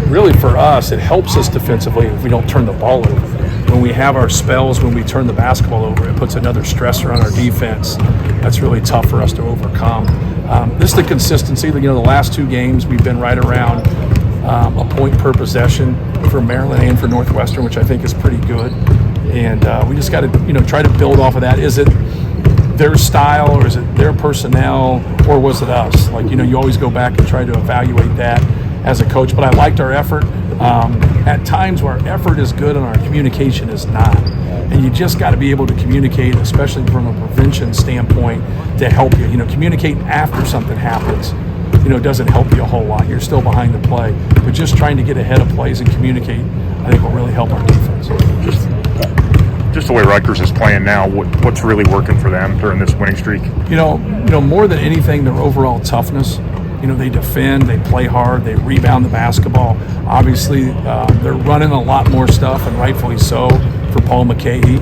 Really for us, it helps us defensively if we don't turn the ball over. When we have our spells, when we turn the basketball over, it puts another stressor on our defense. That's really tough for us to overcome. This is the consistency. The last 2 games we've been right around a point per possession for Maryland and for Northwestern, which I think is pretty good. And we just got to try to build off of that. Is it their style, or is it their personnel, or was it us? You always go back and try to evaluate that as a coach. But I liked our effort. At times where our effort is good and our communication is not. And you just got to be able to communicate, especially from a prevention standpoint, to help you. Communicate after something happens, doesn't help you a whole lot. You're still behind the play. But just trying to get ahead of plays and communicate, I think will really help our defense. Just the way Rutgers is playing now, what's really working for them during this winning streak? More than anything, their overall toughness. They defend, they play hard, they rebound the basketball. Obviously, they're running a lot more stuff, and rightfully so, for Paul McKahey.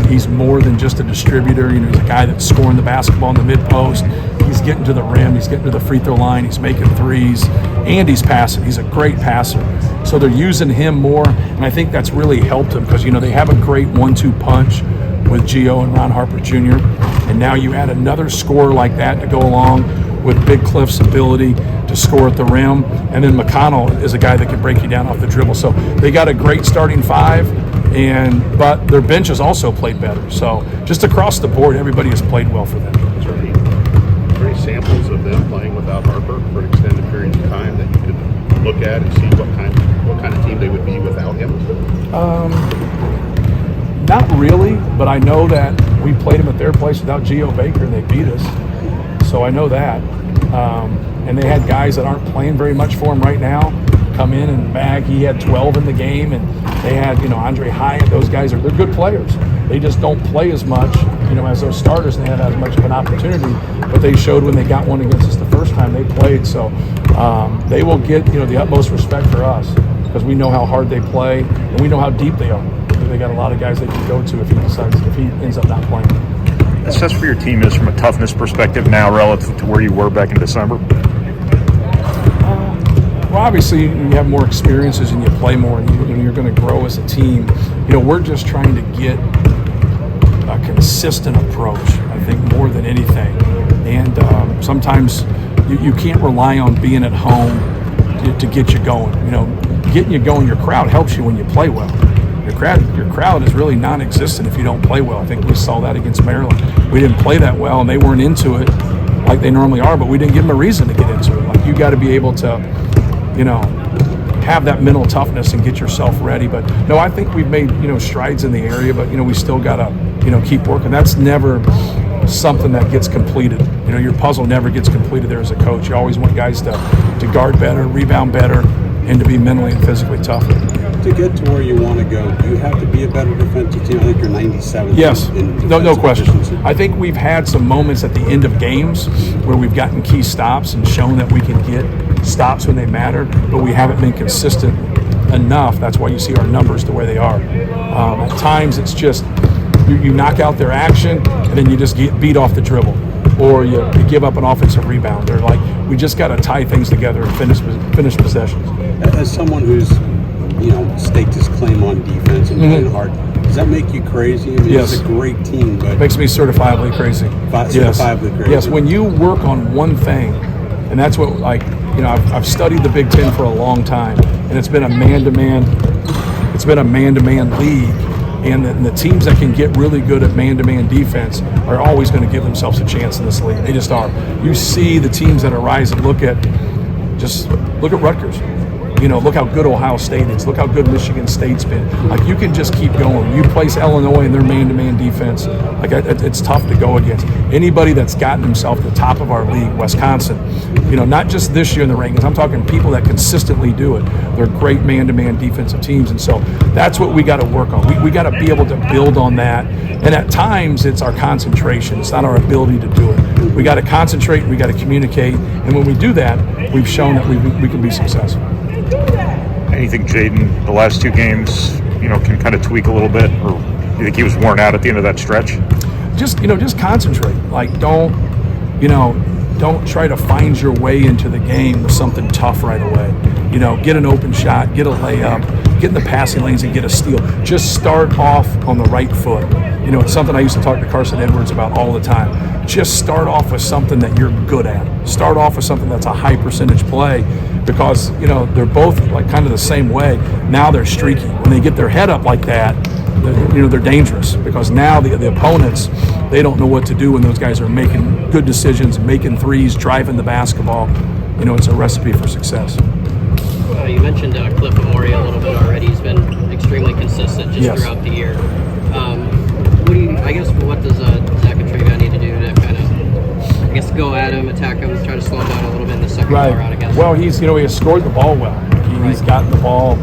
He's more than just a distributor. He's a guy that's scoring the basketball in the mid-post. He's getting to the rim, he's getting to the free throw line, he's making threes, and he's passing. He's a great passer. So they're using him more, and I think that's really helped him because, they have a great 1-2 punch with Gio and Ron Harper Jr., and now you add another scorer like that to go along with Big Cliff's ability to score at the rim. And then McConnell is a guy that can break you down off the dribble. So they got a great starting 5, but their bench has also played better. So just across the board, everybody has played well for them. Is there any samples of them playing without Harper for an extended period of time that you could look at and see what kind of team they would be without him? Not really, but I know that we played them at their place without Gio Baker and they beat us. So I know that. And they had guys that aren't playing very much for him right now come in and bag. He had 12 in the game, and they had, Andre Hyatt. Those guys they're good players. They just don't play as much, as those starters, and they haven't had as much of an opportunity. But they showed when they got one against us the first time they played. So they will get, the utmost respect for us because we know how hard they play and we know how deep they are. They got a lot of guys they can go to if he ends up not playing. Assess for your team is from a toughness perspective now relative to where you were back in December? Well, obviously, you have more experiences and you play more, and you're going to grow as a team. We're just trying to get a consistent approach, I think, more than anything. And sometimes you can't rely on being at home to get you going. Getting you going, your crowd helps you when you play well. Your crowd is really non-existent if you don't play well. I think we saw that against Maryland. We didn't play that well, and they weren't into it like they normally are, but we didn't give them a reason to get into it. You got to be able to, have that mental toughness and get yourself ready. But no, I think we've made, strides in the area, but, we still got to, keep working. That's never something that gets completed. Your puzzle never gets completed there as a coach. You always want guys to guard better, rebound better, and to be mentally and physically tougher. To get to where you want to go, do you have to be a better defensive team? I think you're 97th. Yes, no question. I think we've had some moments at the end of games where we've gotten key stops and shown that we can get stops when they matter, but we haven't been consistent enough. That's why you see our numbers the way they are. At times it's just you knock out their action and then you just get beat off the dribble, or you give up an offensive rebound. They're we just got to tie things together and finish possessions. As someone who's staked his claim on defense and playing hard, does that make you crazy? Yes. It's a great team, but it makes me certifiably crazy. Certifiably crazy. Yes, when you work on one thing, and that's what I've studied the Big Ten for a long time, and it's been a man-to-man league, and the teams that can get really good at man-to-man defense are always going to give themselves a chance in this league. They just are. You see the teams that arise and look at Rutgers. Look how good Ohio State is. Look how good Michigan State's been. You can just keep going. You place Illinois in their man-to-man defense. It's tough to go against. Anybody that's gotten himself to the top of our league, Wisconsin, not just this year in the rankings. I'm talking people that consistently do it. They're great man-to-man defensive teams, and so that's what we got to work on. We got to be able to build on that. And at times, it's our concentration. It's not our ability to do it. We got to concentrate. We got to communicate. And when we do that, we've shown that we can be successful. Anything Jaden, the last 2 games, can kind of tweak a little bit, or do you think he was worn out at the end of that stretch? Just concentrate. Don't, don't try to find your way into the game with something tough right away. You know, get an open shot, get a layup, get in the passing lanes and get a steal. Just start off on the right foot. You know, it's something I used to talk to Carson Edwards about all the time. Just start off with something that you're good at. Start off with something that's a high percentage play, because, you know, they're both like kind of the same way. Now they're streaky. When they get their head up like that, they're dangerous, because now the opponents, they don't know what to do when those guys are making good decisions, making threes, driving the basketball. You know, it's a recipe for success. You mentioned Cliff Amore a little bit already. He's been extremely consistent just throughout the year. What does Zach and Travion need to do to kind of, go at him, attack him, try to slow him down a little bit in the second go around against him? Well, he has scored the ball well. He's gotten the ball,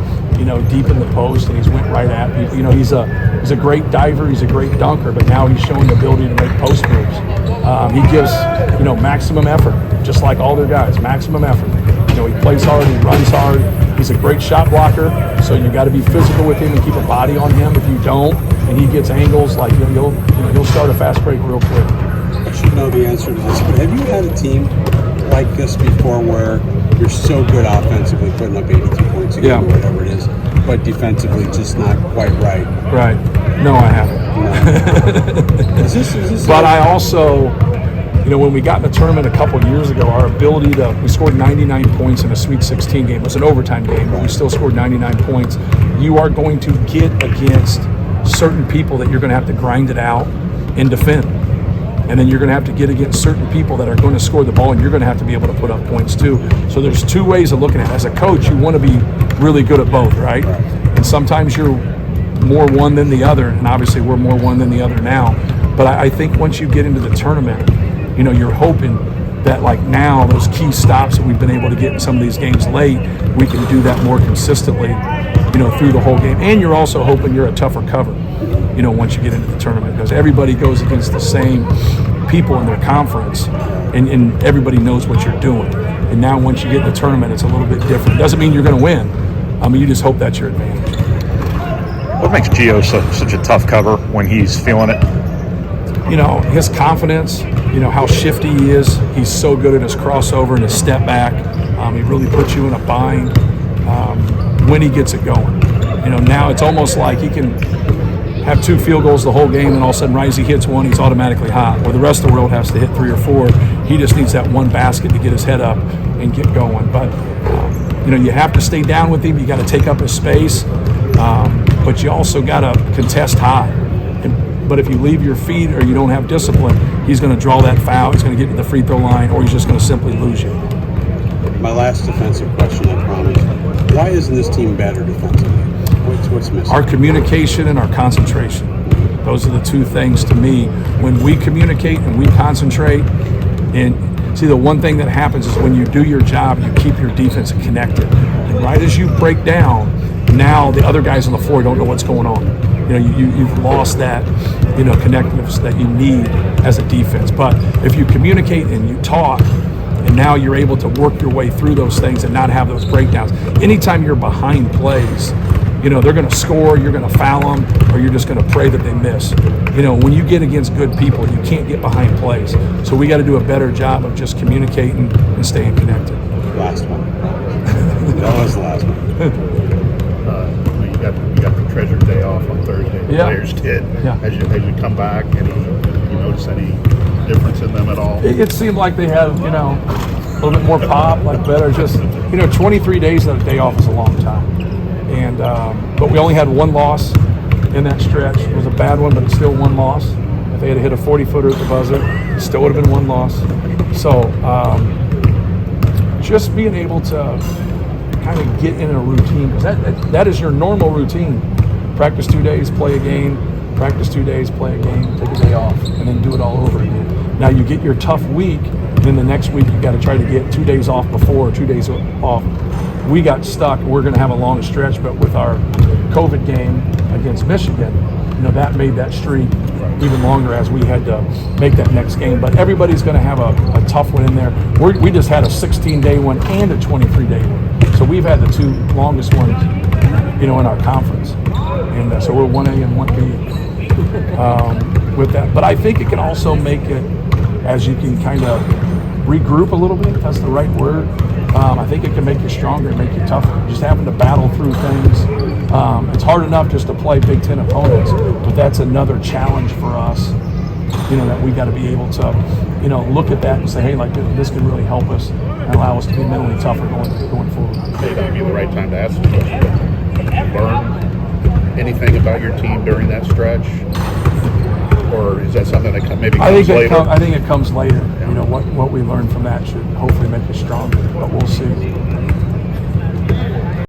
deep in the post, and he's went right at people. He's a great diver, he's a great dunker, but now he's showing the ability to make post moves. He gives, maximum effort, just like all their guys, maximum effort. He plays hard, he runs hard. He's a great shot blocker, so you got to be physical with him and keep a body on him. If you don't, and he gets angles, like he'll start a fast break real quick. I should know the answer to this, but have you had a team like this before where you're so good offensively, putting up 82 points a game or whatever it is, but defensively just not quite right? Right. No, I haven't. No. Is this but I also, when we got in the tournament a couple years ago, our ability we scored 99 points in a Sweet 16 game. It was an overtime game, but we still scored 99 points. You are going to get against certain people that you're going to have to grind it out and defend. And then you're going to have to get against certain people that are going to score the ball, and you're going to have to be able to put up points too. So there's two ways of looking at it. As a coach, you want to be really good at both, right? And sometimes you're more one than the other, and obviously we're more one than the other now. But I think once you get into the tournament, you're hoping that, like, now those key stops that we've been able to get in some of these games late, we can do that more consistently, through the whole game. And you're also hoping you're a tougher cover, once you get into the tournament, because everybody goes against the same people in their conference, and everybody knows what you're doing. And now once you get in the tournament, it's a little bit different. Doesn't mean you're going to win. You just hope that's your advantage. What makes Gio such a tough cover when he's feeling it? His confidence, how shifty he is. He's so good at his crossover and his step back. He really puts you in a bind when he gets it going. Now it's almost like he can have 2 field goals the whole game, and all of a sudden Risey hits one, he's automatically hot. Or the rest of the world has to hit 3 or 4. He just needs that one basket to get his head up and get going. But, you have to stay down with him. You got to take up his space. But you also got to contest high. But if you leave your feet or you don't have discipline, he's going to draw that foul, he's going to get to the free throw line, or he's just going to simply lose you. My last defensive question, I promise. Why isn't this team better defensively? What's missing? Our communication and our concentration. Those are the two things to me. When we communicate and we concentrate, and see, the one thing that happens is when you do your job, you keep your defense connected. And right as you break down, now the other guys on the floor don't know what's going on. You've lost that, connectiveness that you need as a defense. But if you communicate and you talk, and now you're able to work your way through those things and not have those breakdowns. Anytime you're behind plays, they're going to score, you're going to foul them, or you're just going to pray that they miss. When you get against good people, you can't get behind plays. So we got to do a better job of just communicating and staying connected. Last one. That was the last one. You got the treasure day off on Thursday. The players did. Yeah. As you come back, you notice any difference in them at all? It seemed like they had, a little bit more pop, like better. Just 23 days of a day off is a long time. And but we only had one loss in that stretch. It was a bad one, but it's still one loss. If they had hit a 40-footer at the buzzer, it still would have been one loss. So just being able to kind of get in a routine, because that is your normal routine. Practice 2 days, play a game, practice 2 days, play a game, take a day off, and then do it all over again. Now you get your tough week, then the next week you got to try to get 2 days off before, 2 days off. We got stuck. We're going to have a long stretch, but with our COVID game against Michigan, that made that streak even longer as we had to make that next game. But everybody's going to have a tough one in there. We just had a 16-day one and a 23-day one. So we've had the 2 longest ones, in our conference. And so we're 1A and 1B with that. But I think it can also make it, as you can kind of regroup a little bit, if that's the right word. I think it can make you stronger and make you tougher. Just having to battle through things. It's hard enough just to play Big Ten opponents, but that's another challenge for us, that we got to be able to, look at that and say, hey, like this can really help us and allow us to be mentally tougher going forward. Maybe it'd be the right time to ask the question. Learn anything about your team during that stretch? Or is that something that maybe comes later? I think it comes later. What we learn from that should hopefully make us stronger, but we'll see.